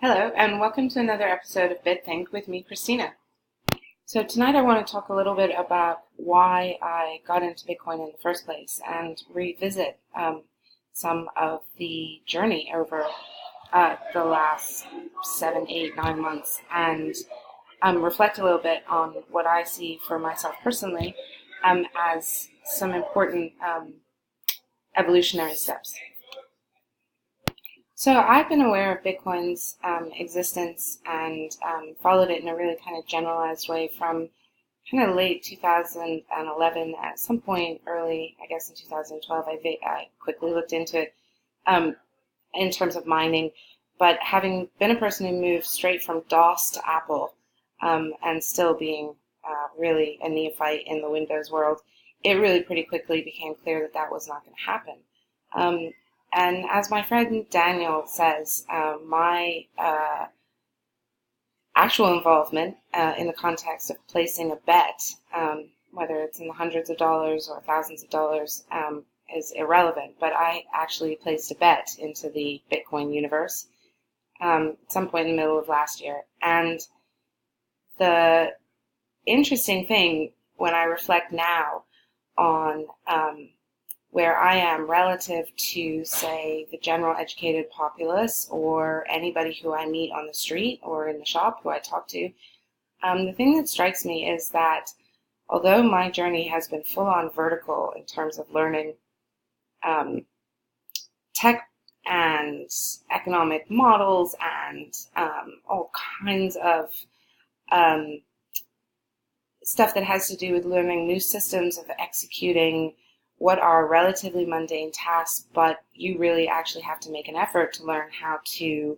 Hello, and welcome to another episode of BitThink with me, Christina. So tonight I want to talk a little bit about why I got into Bitcoin in the first place and revisit some of the journey over the last 7, 8, 9 months and reflect a little bit on what I see for myself personally as some important evolutionary steps. So I've been aware of Bitcoin's existence and followed it in a really kind of generalized way from kind of late 2011. At some point early, I guess in 2012, I quickly looked into it in terms of mining. But having been a person who moved straight from DOS to Apple and still being really a neophyte in the Windows world, it really pretty quickly became clear that that was not going to happen. And as my friend Daniel says, my actual involvement in the context of placing a bet, whether it's in the hundreds of dollars or thousands of dollars, is irrelevant. But I actually placed a bet into the Bitcoin universe at some point in the middle of last year. And the interesting thing when I reflect now on where I am relative to, say, the general educated populace or anybody who I meet on the street or in the shop who I talk to, the thing that strikes me is that although my journey has been full-on vertical in terms of learning tech and economic models and all kinds of stuff that has to do with learning new systems of executing what are relatively mundane tasks, but you really actually have to make an effort to learn how to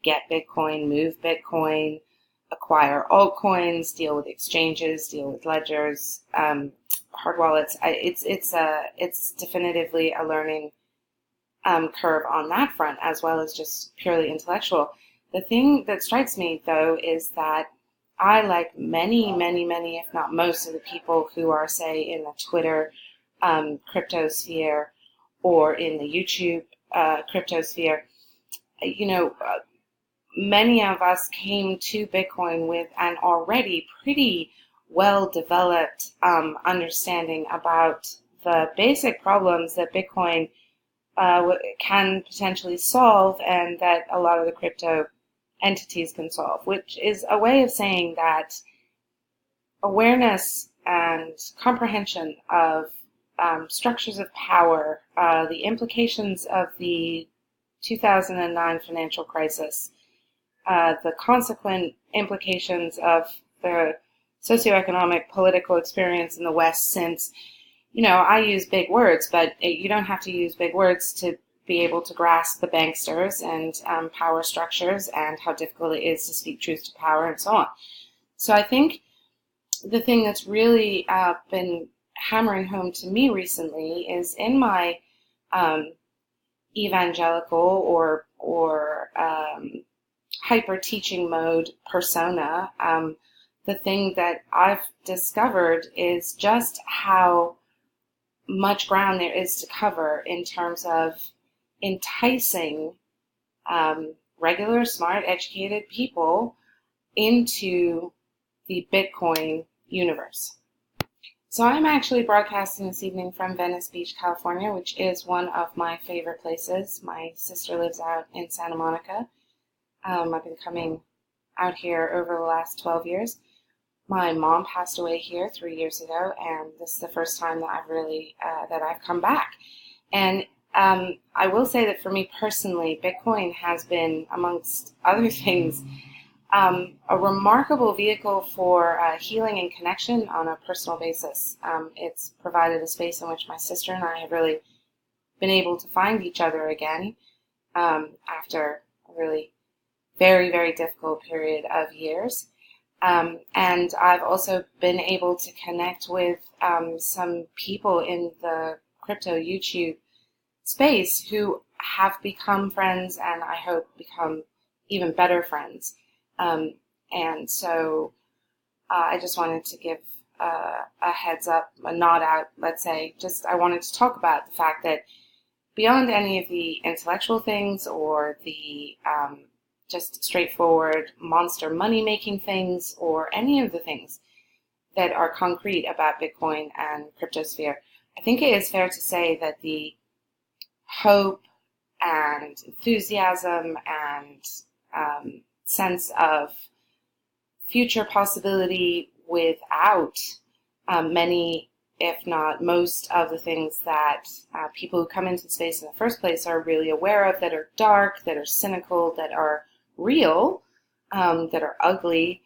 get Bitcoin, move Bitcoin, acquire altcoins, deal with exchanges, deal with ledgers, hard wallets. It's definitively a learning curve on that front, as well as just purely intellectual. The thing that strikes me, though, is that I, like many, if not most of the people who are, say, in the Twitter cryptosphere or in the YouTube cryptosphere, many of us came to Bitcoin with an already pretty well-developed understanding about the basic problems that Bitcoin can potentially solve and that a lot of the crypto entities can solve, which is a way of saying that awareness and comprehension of structures of power, the implications of the 2009 financial crisis, the consequent implications of the socioeconomic political experience in the West since, I use big words, but you don't have to use big words to be able to grasp the banksters and power structures and how difficult it is to speak truth to power and so on. So I think the thing that's really been hammering home to me recently is in my evangelical or hyper teaching mode persona, the thing that I've discovered is just how much ground there is to cover in terms of enticing regular, smart, educated people into the Bitcoin universe. So I'm actually broadcasting this evening from Venice Beach, California, which is one of my favorite places. My sister lives out in Santa Monica. I've been coming out here over the last 12 years. My mom passed away here 3 years ago, and this is the first time that I've come back. And I will say that for me personally, Bitcoin has been, amongst other things, a remarkable vehicle for healing and connection on a personal basis. It's provided a space in which my sister and I have really been able to find each other again after a really very, very difficult period of years. And I've also been able to connect with some people in the crypto YouTube space who have become friends and I hope become even better friends. And so I just wanted to give a heads up, a nod out, let's say. I wanted to talk about the fact that beyond any of the intellectual things or the just straightforward monster money-making things or any of the things that are concrete about Bitcoin and cryptosphere, I think it is fair to say that the hope and enthusiasm and sense of future possibility without many, if not most, of the things that people who come into space in the first place are really aware of, that are dark, that are cynical, that are real, that are ugly.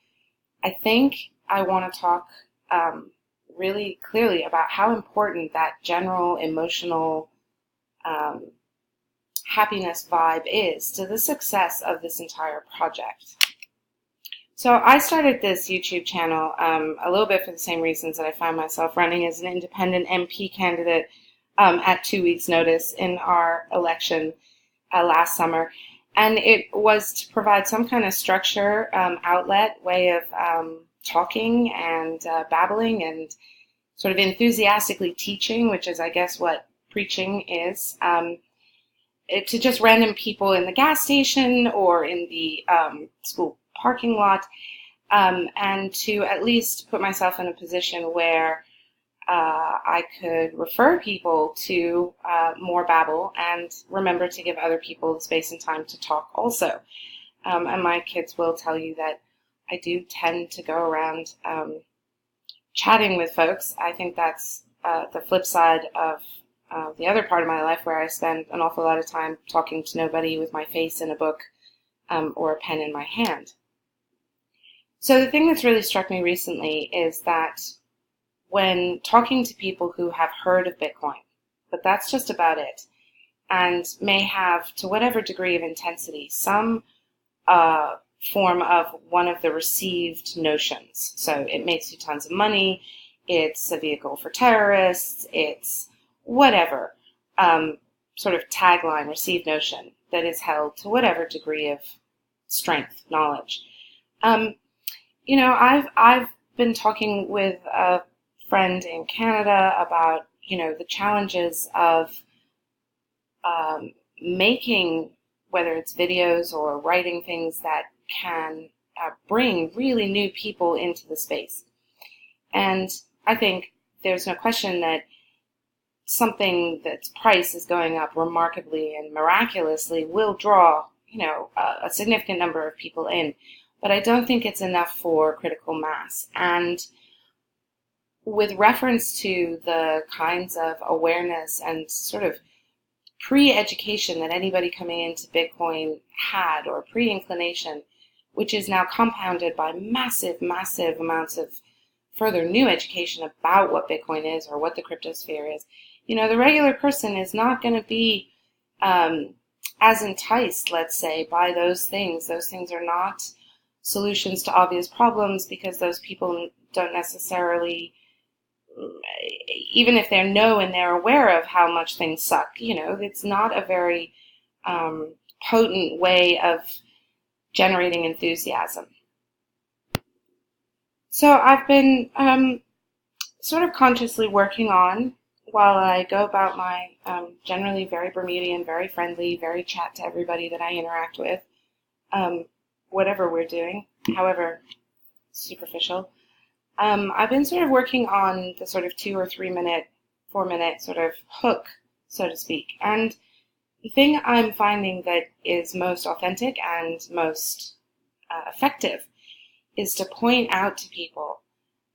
I think I want to talk really clearly about how important that general emotional happiness vibe is to the success of this entire project. So I started this YouTube channel a little bit for the same reasons that I found myself running as an independent MP candidate at 2 weeks' notice in our election last summer. And it was to provide some kind of structure, outlet, way of talking and babbling and sort of enthusiastically teaching, which is, I guess, what preaching is, to just random people in the gas station or in the school parking lot, and to at least put myself in a position where I could refer people to more babble and remember to give other people the space and time to talk also. And my kids will tell you that I do tend to go around chatting with folks. I think that's the flip side of the other part of my life, where I spend an awful lot of time talking to nobody with my face in a book or a pen in my hand. So the thing that's really struck me recently is that when talking to people who have heard of Bitcoin, but that's just about it, and may have, to whatever degree of intensity, some form of one of the received notions. So it makes you tons of money, it's a vehicle for terrorists, it's whatever sort of tagline, received notion that is held to whatever degree of strength, knowledge. I've been talking with a friend in Canada about, the challenges of making, whether it's videos or writing things that can bring really new people into the space. And I think there's no question that something that's price is going up remarkably and miraculously will draw, a significant number of people in. But I don't think it's enough for critical mass. And with reference to the kinds of awareness and sort of pre-education that anybody coming into Bitcoin had, or pre-inclination, which is now compounded by massive, massive amounts of further new education about what Bitcoin is or what the cryptosphere is, the regular person is not going to be as enticed, let's say, by those things. Those things are not solutions to obvious problems, because those people don't necessarily, even if they know and they're aware of how much things suck, it's not a very potent way of generating enthusiasm. So I've been sort of consciously working on, while I go about my generally very Bermudian, very friendly, very chat to everybody that I interact with, whatever we're doing, however superficial, I've been sort of working on the sort of 2 or 3 minute, 4 minute sort of hook, so to speak. And the thing I'm finding that is most authentic and most effective is to point out to people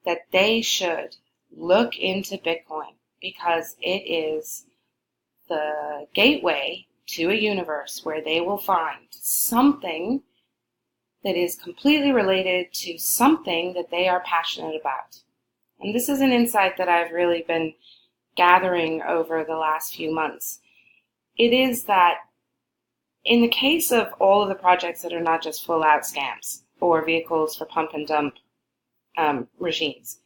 that they should look into Bitcoin, because it is the gateway to a universe where they will find something that is completely related to something that they are passionate about. And this is an insight that I've really been gathering over the last few months. It is that in the case of all of the projects that are not just full-out scams or vehicles for pump and dump regimes,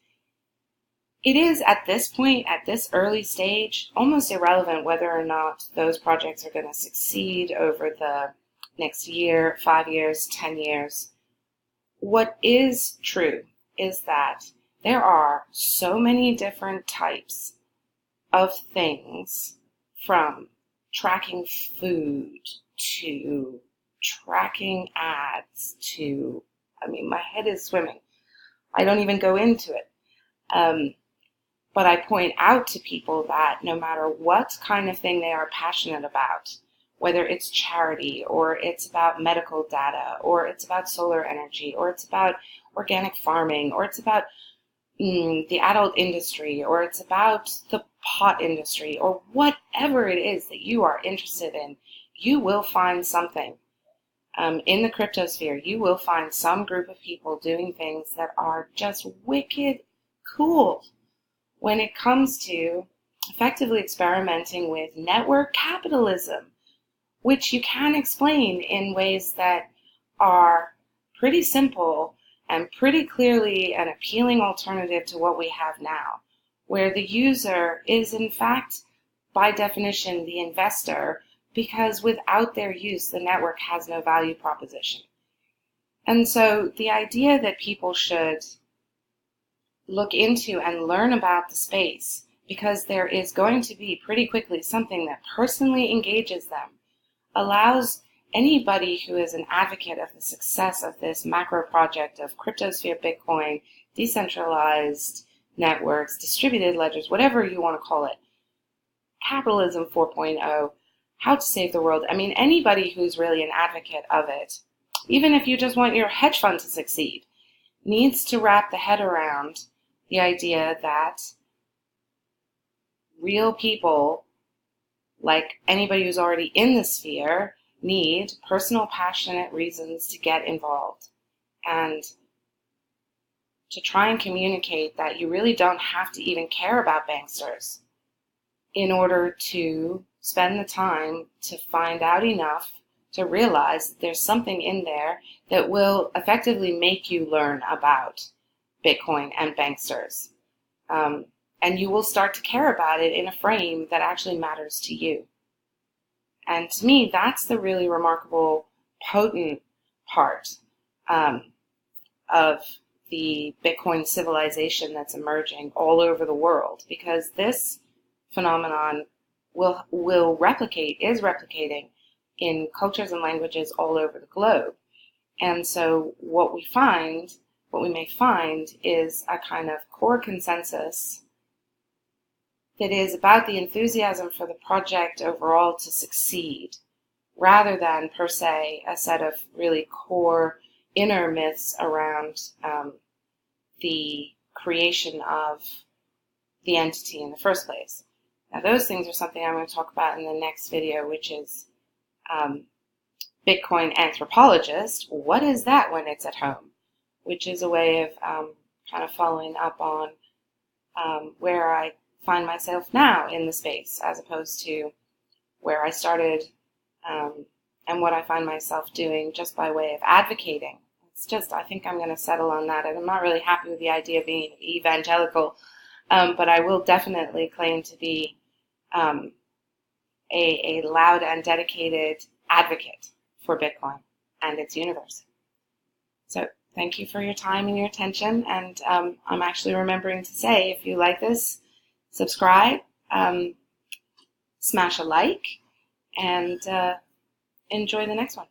it is at this point, at this early stage, almost irrelevant whether or not those projects are going to succeed over the next year, 5 years, 10 years. What is true is that there are so many different types of things, from tracking food to tracking ads to, I mean, my head is swimming. I don't even go into it. But I point out to people that no matter what kind of thing they are passionate about, whether it's charity or it's about medical data or it's about solar energy or it's about organic farming or it's about the adult industry or it's about the pot industry or whatever it is that you are interested in, you will find something. In the cryptosphere, you will find some group of people doing things that are just wicked cool when it comes to effectively experimenting with network capitalism, which you can explain in ways that are pretty simple and pretty clearly an appealing alternative to what we have now, where the user is in fact, by definition, the investor, because without their use, the network has no value proposition. And so the idea that people should look into and learn about the space, because there is going to be pretty quickly something that personally engages them, allows anybody who is an advocate of the success of this macro project of cryptosphere, Bitcoin, decentralized networks, distributed ledgers, whatever you want to call it, capitalism 4.0, how to save the world. I mean, anybody who's really an advocate of it, even if you just want your hedge fund to succeed, needs to wrap the head around the idea that real people, like anybody who's already in the sphere, need personal, passionate reasons to get involved. And to try and communicate that you really don't have to even care about banksters in order to spend the time to find out enough to realize that there's something in there that will effectively make you learn about Bitcoin and banksters. And you will start to care about it in a frame that actually matters to you. And to me, that's the really remarkable, potent part of the Bitcoin civilization that's emerging all over the world, because this phenomenon will replicate, is replicating in cultures and languages all over the globe. And so what we may find is a kind of core consensus that is about the enthusiasm for the project overall to succeed, rather than per se a set of really core inner myths around the creation of the entity in the first place. Now, those things are something I'm going to talk about in the next video, which is Bitcoin anthropologist. What is that when it's at home? Which is a way of kind of following up on where I find myself now in the space, as opposed to where I started and what I find myself doing just by way of advocating. It's just, I think I'm going to settle on that. And I'm not really happy with the idea of being evangelical, but I will definitely claim to be a loud and dedicated advocate for Bitcoin and its universe. So thank you for your time and your attention. And I'm actually remembering to say, if you like this, subscribe, smash a like, and enjoy the next one.